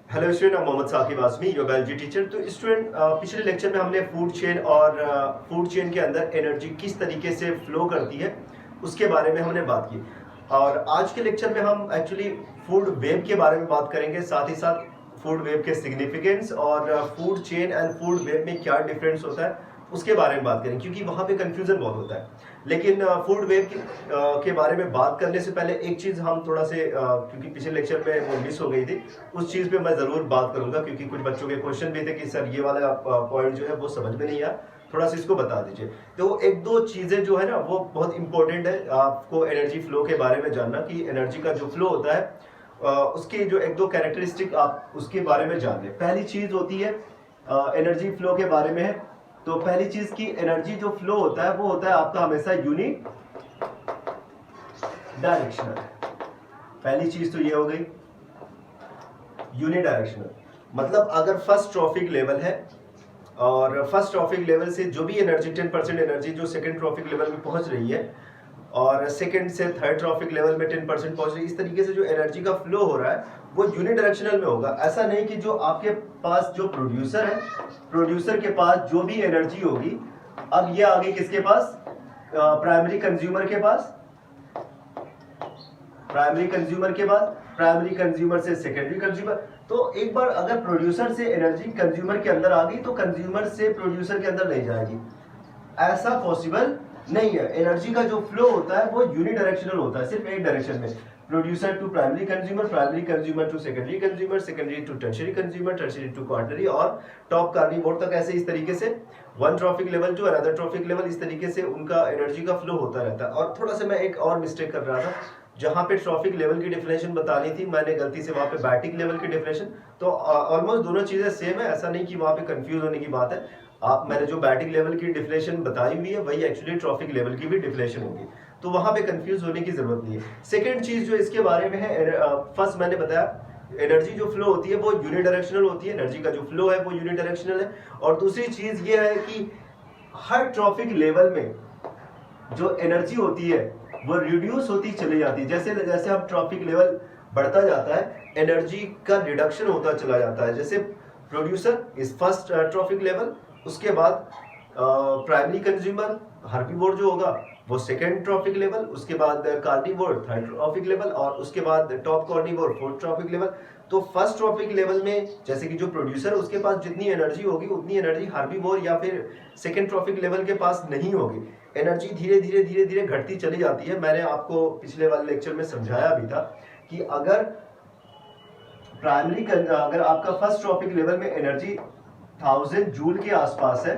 Hello student, मैं Mohammad Saqib Azmi, your biology teacher. तो student, पिछले लेक्चर में हमने फूड चेन और फूड चेन के अंदर एनर्जी किस तरीके से फ्लो करती है उसके बारे में हमने बात की। और आज के लेक्चर में हम एक्चुअली फूड वेब के बारे में बात करेंगे, साथ ही साथ फूड वेब के सिग्निफिकेंस और food chain and food web में क्या डिफरेंस होता है उसके बारे में बात करेंगे, क्योंकि वहाँ पे कंफ्यूजन बहुत होता है। लेकिन फूड वेब के बारे में बात करने से पहले एक चीज़ हम थोड़ा से क्योंकि पिछले लेक्चर में वो मिस हो गई थी, उस चीज़ पे मैं ज़रूर बात करूंगा, क्योंकि कुछ बच्चों के क्वेश्चन भी थे कि सर ये वाला पॉइंट जो है वो समझ में नहीं आया, थोड़ा सा इसको बता दीजिए। तो एक दो चीज़ें जो है ना वो बहुत इंपॉर्टेंट है आपको एनर्जी फ्लो के बारे में जानना, कि एनर्जी का जो फ्लो होता है उसकी जो एक दो कैरेक्टरिस्टिक आप उसके बारे में जान लें। पहली चीज़ होती है एनर्जी फ्लो के बारे में है। तो पहली चीज की एनर्जी जो फ्लो होता है वो होता है आपका हमेशा यूनि डायरेक्शनल। पहली चीज तो ये हो गई यूनि डायरेक्शनल, मतलब अगर फर्स्ट ट्रॉफिक लेवल है और फर्स्ट ट्रॉफिक लेवल से जो भी एनर्जी 10% एनर्जी जो सेकंड ट्रॉफिक लेवल में पहुंच रही है और सेकंड से थर्ड ट्रॉफिक लेवल में 10% पहुंच रही है, इस तरीके से जो एनर्जी का फ्लो हो रहा है वो यूनिडायरेक्शनल में होगा। ऐसा नहीं कि जो आपके पास जो प्रोड्यूसर है, प्रोड्यूसर के पास जो भी एनर्जी होगी, अब ये आ गई किसके पास, प्राइमरी कंज्यूमर के पास, प्राइमरी कंज्यूमर के पास, प्राइमरी कंज्यूमर से सेकेंडरी कंज्यूमर। तो एक बार अगर प्रोड्यूसर से एनर्जी कंज्यूमर के अंदर आ गई तो कंज्यूमर से प्रोड्यूसर के अंदर नहीं जाएगी, ऐसा पॉसिबल नहीं है। एनर्जी का जो फ्लो होता है वो यूनिडायरेक्शनल होता है, सिर्फ एक डायरेक्शन में, producer to primary consumer, primary consumer to secondary consumer, secondary to tertiary consumer, tertiary to quaternary और टॉप कार्निवोर तक। ऐसे इस तरीके से one trophic level to another trophic level, इस तरीके से उनका एनर्जी का फ्लो होता रहता है। और थोड़ा सा मैं एक और मिस्टेक कर रहा था, जहां पे ट्रॉफिक लेवल की डेफिनेशन बतानी थी मैंने गलती से वहां पे बैटिक लेवल की डेफिनेशन, तो ऑलमोस्ट दोनों चीजें सेम है, ऐसा नहीं कि वहां पे कंफ्यूज होने की बात है। मैंने जो बैटिक लेवल की डिफिनेशन बताई हुई है वही एक्चुअली ट्रॉफिक लेवल की भी डिफिनेशन होगी, तो वहां पे कंफ्यूज होने की जरूरत नहीं है। सेकंड चीज जो इसके बारे में है, फर्स्ट मैंने बताया एनर्जी जो फ्लो होती है वो यूनिडायरेक्शनल होती है, एनर्जी का जो फ्लो है वो यूनिडायरेक्शनल है। और दूसरी चीज ये है कि हर ट्रॉफिक लेवल में जो एनर्जी होती है वो रिड्यूस होती चली जाती है। जैसे जैसे हम ट्रॉफिक लेवल बढ़ता जाता है एनर्जी का रिडक्शन होता चला जाता है। जैसे producer is first trophic level, उसके बाद प्राइमरी कंज्यूमर हर्बीवोर जो होगा वो सेकेंड ट्रॉफिक लेवल, उसके बाद कार्निवोर थर्ड ट्रॉफिक लेवल और उसके बाद top carnivore fourth trophic level. तो फर्स्ट ट्रॉफिक लेवल में जैसे कि जो प्रोड्यूसर है उसके पास जितनी एनर्जी होगी उतनी एनर्जी हर्बीवोर या फिर सेकेंड ट्रॉफिक लेवल के पास नहीं होगी। एनर्जी धीरे धीरे धीरे धीरे घटती चली जाती है। मैंने आपको पिछले वाले लेक्चर में समझाया भी था कि अगर अगर आपका फर्स्ट ट्रॉफिक लेवल में एनर्जी 1000 जूल के आसपास है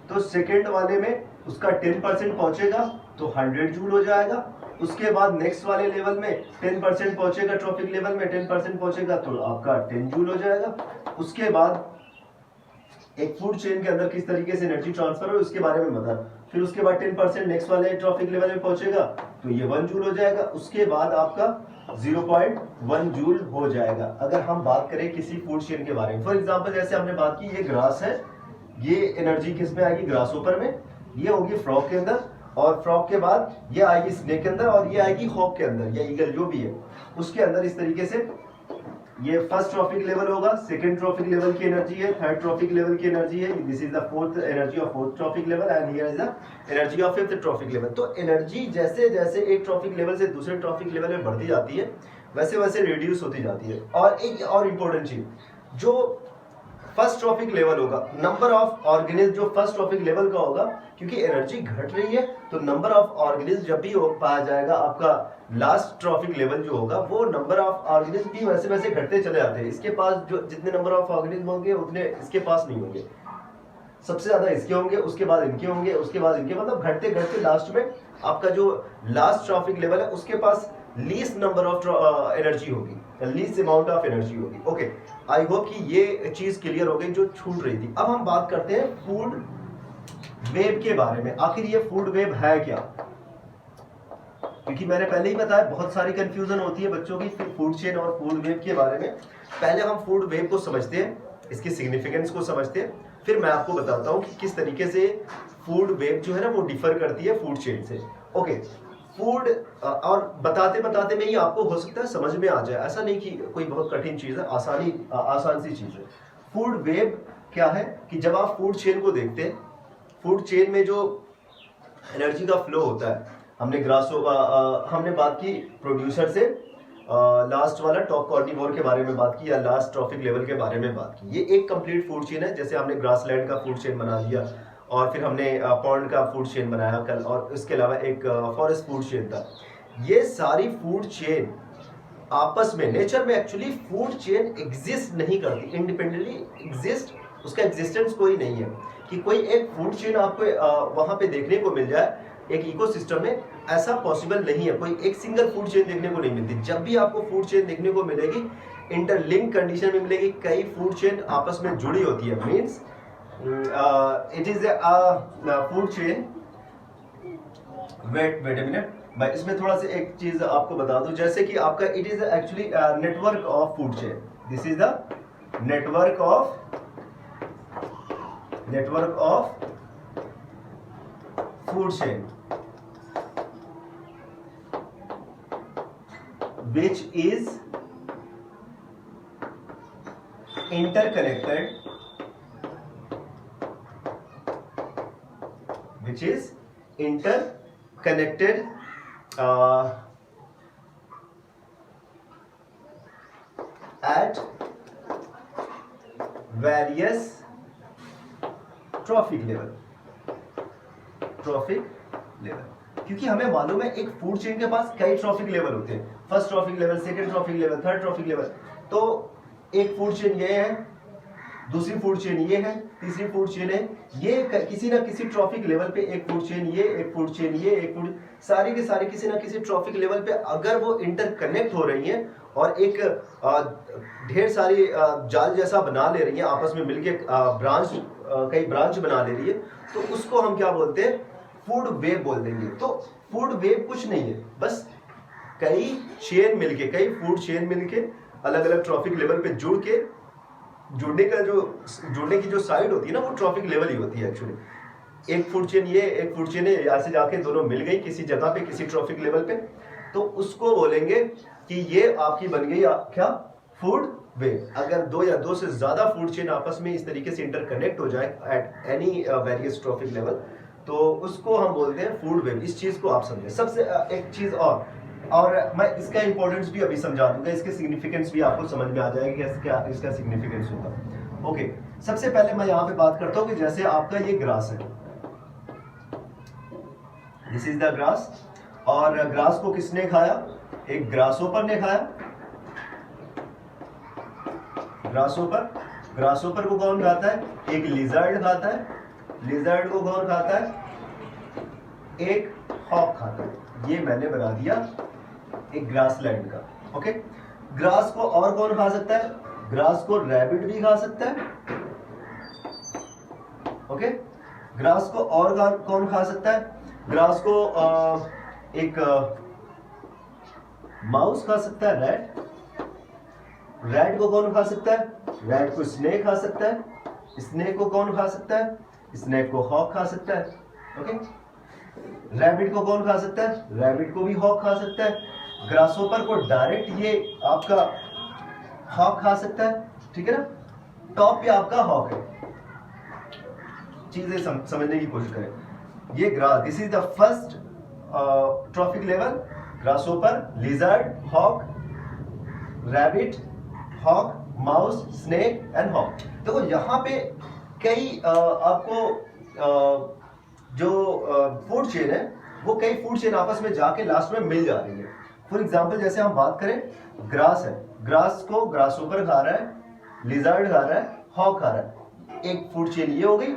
तो सेकेंड वाले में उसका 10% पहुंचेगा तो 100 जूल हो जाएगा। उसके बाद नेक्स्ट वाले लेवल में 10% पहुंचेगा, ट्रॉफिक लेवल में 10% पहुंचेगा तो आपका 10 जूल हो जाएगा। उसके बाद एक फूड चेन के अंदर किस तरीके से एनर्जी ट्रांसफर हो उसके बारे में बता। फिर उसके बाद 10% नेक्स्ट वाले ट्रॉफिक लेवल में पहुंचेगा तो ये 1 जूल हो जाएगा। उसके बाद आपका 0.1 जूल हो जाएगा। अगर हम बात करें किसी फूड चेन के बारे में, फॉर एग्जांपल जैसे हमने बात की ये ग्रास है, ये एनर्जी किस में आएगी, ग्रास ऊपर में, ये होगी फ्रॉग के अंदर, और फ्रॉग के बाद ये आएगी स्नेक के अंदर, और ये आएगी हॉक के अंदर या ईगल जो भी है उसके अंदर। इस तरीके से ये फर्स्ट ट्रॉफिक लेवल होगा, सेकंड ट्रॉफिक लेवल की एनर्जी है, थर्ड ट्रॉफिक लेवल की एनर्जी है, this is the fourth energy of fourth trophic level and here is the energy of fifth trophic level. तो एनर्जी जैसे जैसे एक ट्रॉफिक लेवल से दूसरे ट्रॉफिक लेवल में बढ़ती जाती है वैसे वैसे रिड्यूस होती जाती है। और एक और इंपॉर्टेंट चीज, जो फर्स्ट ट्रॉफिक लेवल होगा, नंबर ऑफ ऑर्गेनिज्म जो फर्स्ट ट्रॉफिक लेवल का होगा, क्योंकि एनर्जी घट रही है तो नंबर ऑफ ऑर्गेनिज्म जब भी पाया जाएगा आपका लास्ट ट्रॉफिक लेवल जो होगा वो नंबर ऑफ ऑर्गेनिज्म भी वैसे वैसे घटते चले जाते हैं। इसके पास जो जितने नंबर ऑफ ऑर्गेनिज्म होंगे उतने इसके पास नहीं होंगे, सबसे ज्यादा इसके होंगे, उसके बाद इनके होंगे, उसके बाद इनके, मतलब घटते घटते लास्ट में आपका जो लास्ट ट्रॉफिक लेवल है उसके पास लीस्ट नंबर ऑफ एनर्जी होगी, लीस्ट अमाउंट ऑफ एनर्जी होगी। ओके, आई होप कि ये चीज क्लियर हो गई जो छूट रही थी। अब हम बात करते हैं फूड वेब के बारे में। आखिर ये फूड वेब है क्या, क्योंकि मैंने पहले ही बताया बहुत सारी कंफ्यूजन होती है बच्चों की फूड चेन और फूड वेब के बारे में। पहले हम फूड वेब को समझते हैं, इसकी सिग्निफिकेंस को समझते हैं, फिर मैं आपको बताता हूं कि किस तरीके से फूड वेब जो है ना वो डिफर करती है फूड चेन से। ओके, फूड और बताते बताते में ही आपको हो सकता है समझ में आ जाए, ऐसा नहीं कि कोई बहुत कठिन चीज़ है, आसान सी चीज़ है। फूड वेब क्या है कि जब आप फूड चेन को देखते हैं, फूड चेन में जो एनर्जी का फ्लो होता है, हमने बात की प्रोड्यूसर से, लास्ट वाला टॉप कार्निवोर के बारे में बात की या लास्ट ट्रॉफिक लेवल के बारे में बात की। ये एक कंप्लीट फूड चेन है। जैसे हमने ग्रासलैंड का फूड चेन बना दिया और फिर हमने पॉन्ड का फूड चेन बनाया कल, और इसके अलावा एक फॉरेस्ट फूड चेन था। ये सारी फूड चेन आपस में, नेचर में एक्चुअली फूड चेन एग्जिस्ट नहीं करती, इंडिपेंडेंटली एग्जिस्ट, उसका एग्जिस्टेंस कोई नहीं है कि कोई एक फूड चेन आपको वहां पे देखने को मिल जाए एक इकोसिस्टम में, ऐसा पॉसिबल नहीं है। कोई एक सिंगल फूड चेन देखने को नहीं मिलती। जब भी आपको फूड चेन देखने को मिलेगी, इंटरलिंक कंडीशन में मिलेगी, कई फूड चेन आपस में जुड़ी होती है। Means it is food chain. Wait a minute, मैं इसमें थोड़ा सा एक चीज आपको बता दूं, जैसे कि आपका it is actually network of food chain. This is the network of food chain which is interconnected at various trophic level. क्योंकि हमें मालूम है एक फूड चेन के पास कई ट्रॉफिक लेवल होते हैं, first trophic level, second trophic level, third trophic level. तो एक फूड चेन ये है, दूसरी फूड चेन ये है, तीसरी फूड चेन है, ये किसी ना किसी ट्रॉफिक लेवल पे एक फूड चेन ये, एक फूड चेन ये, एक फूड, सारी के सारे किसी ना किसी ट्रॉफिक लेवल पे अगर वो इंटरकनेक्ट हो रही हैं और एक ढेर सारी जाल जैसा बना ले रही है, आपस में मिलके कई ब्रांच बना ले रही है, तो उसको हम क्या बोलते हैं? फूड वेब बोल देंगे। तो फूड वेब कुछ नहीं है, बस कई चेन मिलके, कई फूड चेन मिलके अलग अलग ट्रॉफिक लेवल पे जुड़ने की जो साइड होती है ना, वो ट्रॉफिक लेवल ही होती है एक्चुअली। एक फूड चेन ये, एक फूड चेन है, यहाँ से जाके दोनों मिल गई किसी जगह पे, किसी ट्रॉफिक लेवल पे, तो उसको बोलेंगे कि ये आपकी बन गई क्या? Food web. अगर दो या दो से ज्यादा फूड चेन आपस में इस तरीके से इंटरकनेक्ट हो जाए at any various trophic level, तो उसको हम बोलते हैं फूड वेब। इस चीज को आप समझें। सबसे एक चीज और मैं इसका इंपॉर्टेंस भी अभी समझा दूंगा, इसके सिग्निफिकेंस भी आपको समझ में आ जाएगा कि क्या इसका सिग्निफिकेंस होगा। ओके, सबसे पहले मैं यहाँ पे बात करता हूँ कि जैसे आपका ये ग्रास है, दिस इज द ग्रास, और ग्रास को किसने खाया? एक ग्रासोपर ने खाया। ग्रासोपर को कौन खाता है? एक लिजर्ड खाता है। लिजर्ड को कौन खाता है? एक हॉक खाता है। ये मैंने बना दिया एक ग्रासलैंड का। ओके, ग्रास को और कौन खा सकता है? ग्रास को रैबिट भी खा सकता है। ओके, ग्रास को और कौन खा सकता है? ग्रास को एक माउस खा सकता है, रैट। रैट को कौन खा सकता है? रैट को स्नेक खा सकता है। स्नेक को कौन खा सकता है? स्नेक को हॉक खा सकता है। ओके, रैबिट को कौन खा सकता है? रैबिट को भी हॉक खा सकता है। ग्रासहोपर को डायरेक्ट ये आपका हॉक खा सकता है, ठीक है ना? टॉप पे आपका हॉक है। चीजें समझने की कोशिश करें। ये grass, this is the first trophic level. Grasshopper, lizard, hawk, rabbit, hawk, mouse, snake and hawk. देखो यहाँ पे कई आपको जो फूड चेन है, वो कई फूड चेन आपस में जाके लास्ट में मिल जा रही है। फॉर एग्जाम्पल जैसे हम बात करें, ग्रास है, ग्रास को ग्रासहोपर खा रहा है, लिजर्ड खा रहा है, हॉक खा रहा है। एक फूड चेन ये हो गई।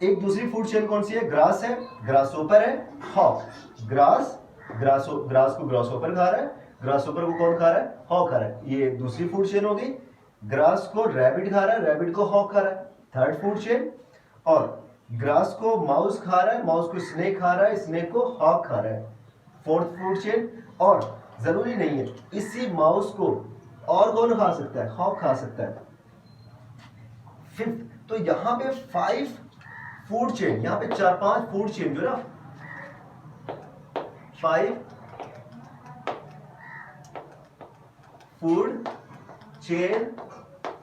एक दूसरी फूड चेन कौन सी है? ग्रास है, ग्रासहोपर है, हॉक। ग्रास को ग्रासहोपर खा रहा है, ग्रासहोपर को कौन खा रहा है? हॉक खा रहा है। ये दूसरी फूड चेन हो गई। ग्रास को रैबिट खा रहा है, रैबिट को हॉक खा रहा है, थर्ड फूड चेन। और ग्रास को माउस खा रहा है, माउस को स्नेक खा रहा है, स्नेक को हॉक खा रहा है, फोर्थ फूड चेन। और जरूरी नहीं है इसी माउस को और कौन खा सकता है? हॉक खा सकता है, फिफ्थ। तो यहाँ पे 5 फूड चेन, यहाँ पे 4-5 फूड चेन जो ना 5 food chain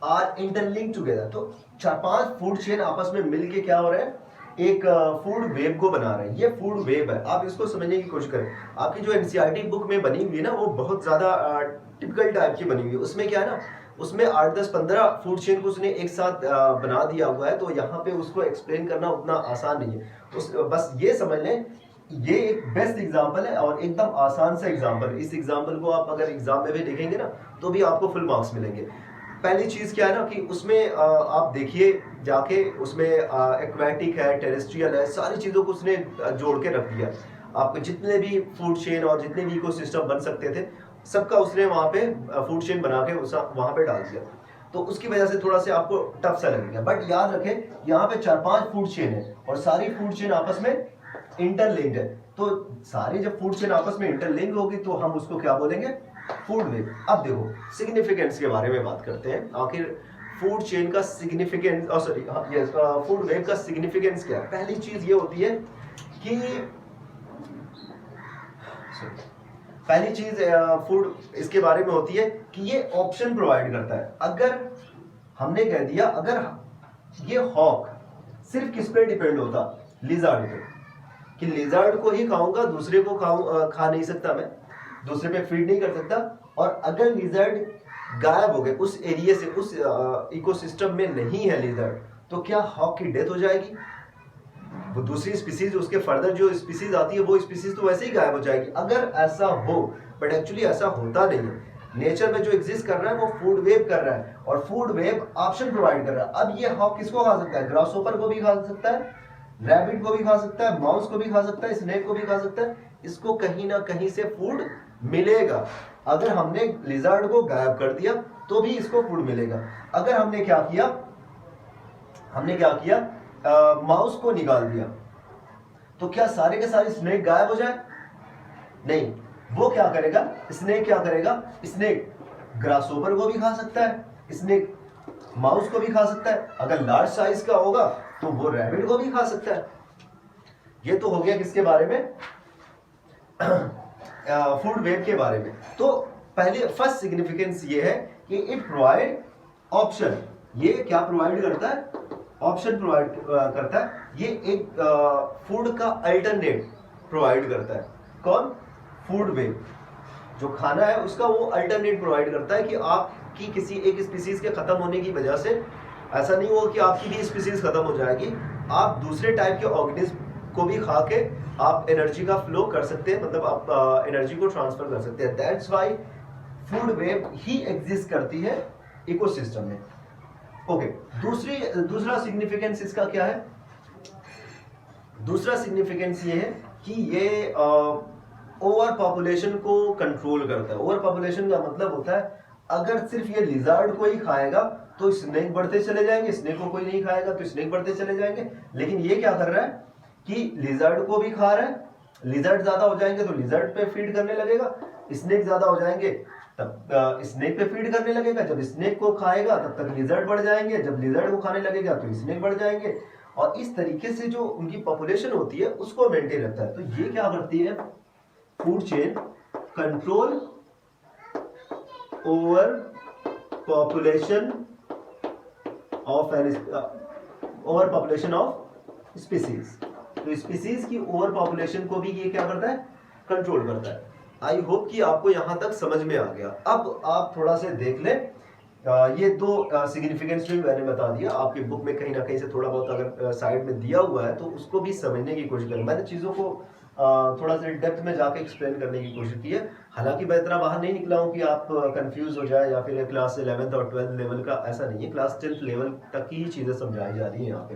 are interlink together. तो 4-5 फूड चेन आपस में मिलके क्या हो रहा है, एक फूड वेब को बना रहे हैं। ये फूड वेब है, आप इसको समझने की कोशिश करें। आपकी जो एनसीईआरटी बुक में बनी हुई है ना, वो बहुत ज्यादा टिपिकल टाइप की बनी हुई है। उसमें क्या है ना, उसमें 8, 10, 15 फूड चेन को उसने एक साथ बना दिया हुआ है। तो यहाँ पे उसको एक्सप्लेन करना उतना आसान नहीं है। बस ये समझ लें, ये एक बेस्ट एग्जांपल है और एकदम आसान सा एग्जांपल। इस एग्जांपल को आप अगर एग्जाम में भी देखेंगे ना, तो भी आपको फुल मार्क्स मिलेंगे। पहली चीज क्या है ना, कि उसमें आप देखिए जाके, उसमें एक्वेटिक है, टेरेस्ट्रियल है, सारी चीजों को उसने जोड़ के रख दिया। आपको जितने भी फूड चेन और जितने भी इकोसिस्टम बन सकते थे, सबका उसने वहां पे फूड चेन बना के वहां पे डाल दिया। तो उसकी वजह से थोड़ा सा आपको टफ सा लगेगा। बट याद रखें, यहाँ पे 4-5 फूड चेन है और सारी फूड चेन आपस में इंटरलिंक्ड है। तो सारी जब फूड चेन आपस में इंटरलिंक होगी तो हम उसको क्या बोलेंगे, फूड वेब। अब देखो सिग्निफिकेंस के बारे में बात करते हैं। आखिर फूड चेन का significance, sorry yes, food web का सिग्निफिकेंस क्या है। पहली चीज ये होती है कि पहली चीज फूड इसके बारे में होती है कि ये ऑप्शन प्रोवाइड करता है। अगर हमने कह दिया, अगर ये हॉक सिर्फ किस पे डिपेंड होता, लिजर्ड पे, कि लिजर्ड को ही खाऊंगा, दूसरे को खा नहीं सकता, मैं दूसरे पे फीड नहीं कर सकता। और अगर लिजर्ड गायब हो गए उस एरिया से, उस इकोसिस्टम में नहीं है लिजर्ड, तो क्या हॉक की डेथ हो जाएगी? वो दूसरी स्पीसीज, उसके फर्दर जो स्पीसीज आती है, वो स्पीसीज तो वैसे ही गायब हो जाएगी अगर ऐसा हो। बट एक्चुअली ऐसा होता नहीं है। नेचर में जो एग्जिस्ट कर रहा है वो फूड वेब कर रहा है, और फूड वेब ऑप्शन प्रोवाइड कर रहा है। अब ये हॉक किसको खा सकता है? ग्रासहोपर को भी खा सकता है, रैबिट को भी खा सकता है, माउस को भी खा सकता है, स्नेक को भी खा सकता है। इसको कहीं ना कहीं से फूड मिलेगा। अगर हमने लिजर्ड को गायब कर दिया तो भी इसको फूड मिलेगा। अगर हमने क्या किया, माउस को निकाल दिया, तो क्या सारे के सारे स्नेक गायब हो जाए? नहीं। वो क्या करेगा, स्नेक क्या करेगा, स्नेक ग्रासहोपर को भी खा सकता है, स्नेक माउस को भी खा सकता है, अगर लार्ज साइज का होगा तो वो रैबिट को भी खा सकता है। ये तो हो गया किसके बारे में, फूड वेब के बारे में। तो पहले फर्स्ट सिग्निफिकेंस ये है कि इट प्रोवाइड ऑप्शन। ये क्या प्रोवाइड करता है? ऑप्शन प्रोवाइड करता है। ये एक फूड का अल्टरनेट प्रोवाइड करता है। कौन? Food web. जो खाना है उसका वो अल्टरनेट प्रोवाइड करता है कि आपकी किसी एक स्पीसीज के खत्म होने की वजह से ऐसा नहीं हो कि आपकी भी स्पीसीज खत्म हो जाएगी, आप दूसरे टाइप के ऑर्गेनिज्म को भी खा के आप एनर्जी का फ्लो कर सकते हैं, मतलब आप एनर्जी को ट्रांसफर कर सकते हैं। That's why food web he exist करती है इकोसिस्टम में। ओके, दूसरा सिग्निफिकेंस इसका क्या है? दूसरा सिग्निफिकेंस ये है कि ये ओवर पॉपुलेशन को कंट्रोल करता है। ओवर पॉपुलेशन का मतलब होता है अगर सिर्फ ये लिजर्ड को ही खाएगा तो स्नेक बढ़ते चले जाएंगे, स्नेक को कोई नहीं खाएगा तो स्नेक बढ़ते चले जाएंगे। लेकिन ये क्या कर रहा है कि लिजर्ड को भी खा रहा है, लिजर्ड ज्यादा हो जाएंगे तो लिजर्ड पे फीड करने लगेगा, स्नेक ज्यादा हो जाएंगे तब स्नेक पे फीड करने लगेगा, जब स्नेक को खाएगा तब तक लिजर्ड बढ़ जाएंगे, जब लिजर्ड को खाने लगेगा तो स्नेक बढ़ जाएंगे, और इस तरीके से जो उनकी पॉपुलेशन होती है उसको मेंटेन रखता है। तो ये क्या करती है food chain? Control over population of species. तो स्पीसीज की ओवर पॉपुलेशन को भी ये क्या करता है? कंट्रोल करता है। आई होप कि आपको यहां तक समझ में आ गया। अब आप थोड़ा से देख लें, ये दो सिग्निफिकेंस जो मैंने बता दिया, आपकी बुक में कहीं ना कहीं से थोड़ा बहुत अगर साइड में दिया हुआ है तो उसको भी समझने की कोशिश करें। मैंने चीज़ों को थोड़ा सा डेप्थ में जाके एक्सप्लेन करने की कोशिश की है। हालांकि मैं इतना बाहर नहीं निकला हूँ कि आप कंफ्यूज हो जाए, या फिर क्लास 11th और 12th लेवल का, ऐसा नहीं है। क्लास 10th लेवल तक की ही चीज़ें समझाई जा रही हैं यहाँ पे,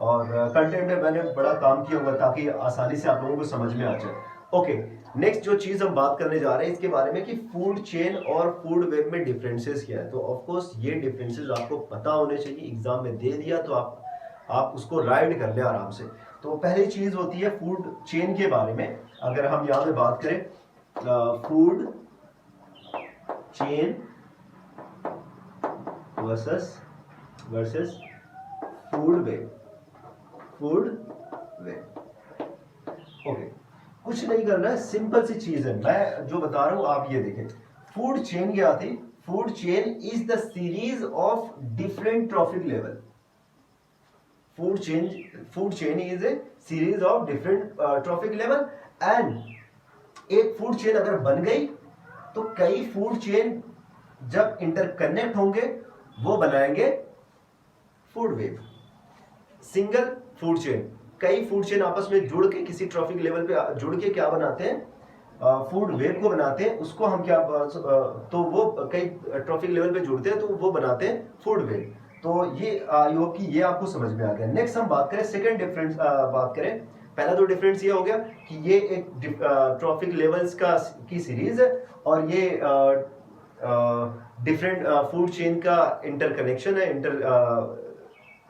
और कंटेंट में मैंने बड़ा काम किया हुआ ताकि आसानी से आप लोगों को समझ में आ जाए। ओके, नेक्स्ट जो चीज हम बात करने जा रहे हैं इसके बारे में कि फूड चेन और फूड वेब में डिफरेंसेस क्या है। तो ऑफ कोर्स ये डिफरेंसेस आपको पता होने चाहिए, एग्जाम में दे दिया तो आप उसको राइड कर ले आराम से। तो पहली चीज होती है फूड चेन के बारे में। अगर हम यहाँ पे बात करें food chain versus food web. Okay, कुछ नहीं करना है, सिंपल सी चीज है, मैं जो बता रहा हूं आप ये देखें। फूड चेन क्या थी? Food chain is the series of different trophic level. Food chain is a series of different trophic level, and एक फूड चेन अगर बन गई तो कई फूड चेन जब इंटरकनेक्ट होंगे वो बनाएंगे food web. Single food chain, कई फूड चेन आपस में जुड़ के किसी ट्रॉफिक लेवल पे जुड़ के क्या बनाते हैं? फूड वेव को बनाते हैं। उसको हम क्या तो वो कई ट्रॉफिक लेवल पे जुड़ते हैं तो वो बनाते हैं फूड वेव। तो ये आई होप कि ये आपको समझ में आ गया। नेक्स्ट हम बात करें सेकंड डिफरेंस, बात करें। पहला तो डिफरेंस ये हो गया कि ये एक ट्रॉफिक लेवल्स की सीरीज है और ये डिफरेंट फूड चेन का इंटरकनेक्शन है,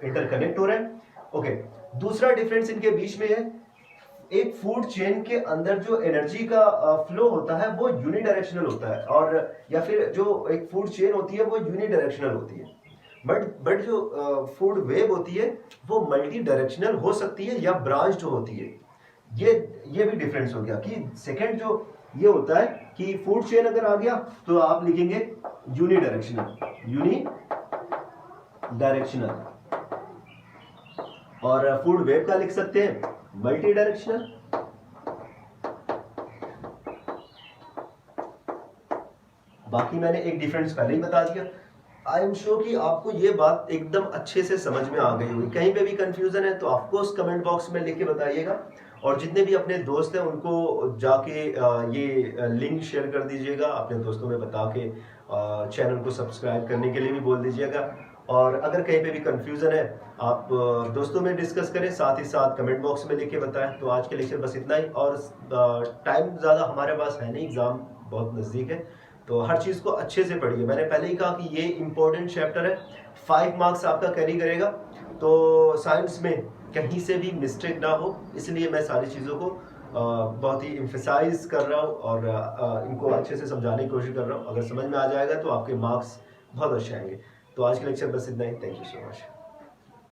इंटरकनेक्ट हो रहा है। ओके, दूसरा डिफरेंस इनके बीच में है, एक फूड चेन के अंदर जो एनर्जी का फ्लो होता है वो यूनिडायरेक्शनल होता है, और या फिर जो एक फूड चेन होती है वो यूनिडायरेक्शनल होती है। बट जो फूड वेव होती है वो मल्टी डायरेक्शनल हो सकती है या ब्रांच्ड होती है। ये भी डिफरेंस हो गया कि सेकंड जो ये होता है कि फूड चेन अगर आ गया तो आप लिखेंगे यूनिडायरेक्शनल, और फूड वेव का लिख सकते हैं मल्टी डायरेक्शनल। बाकी मैंने एक डिफरेंस पहले ही बता दिया। आई एम श्योर कि आपको ये बात एकदम अच्छे से समझ में आ गई होगी। कहीं पे भी कंफ्यूजन है तो ऑफकोर्स कमेंट बॉक्स में लिख के बताइएगा, और जितने भी अपने दोस्त हैं उनको जाके ये लिंक शेयर कर दीजिएगा, अपने दोस्तों में बता के चैनल को सब्सक्राइब करने के लिए भी बोल दीजिएगा। और अगर कहीं पे भी कंफ्यूजन है आप दोस्तों में डिस्कस करें, साथ ही साथ कमेंट बॉक्स में लिख के बताएं। तो आज के लेक्चर बस इतना ही, और टाइम ज़्यादा हमारे पास है नहीं, एग्ज़ाम बहुत नज़दीक है, तो हर चीज़ को अच्छे से पढ़िए। मैंने पहले ही कहा कि ये इंपॉर्टेंट चैप्टर है, 5 मार्क्स आपका कैरी करेगा, तो साइंस में कहीं से भी मिस्टेक ना हो, इसलिए मैं सारी चीज़ों को बहुत ही एम्फेसाइज कर रहा हूँ और इनको अच्छे से समझाने की कोशिश कर रहा हूँ। अगर समझ में आ जाएगा तो आपके मार्क्स बहुत अच्छे आएंगे। तो आज के लेक्चर बस इतना ही। Thank you so much.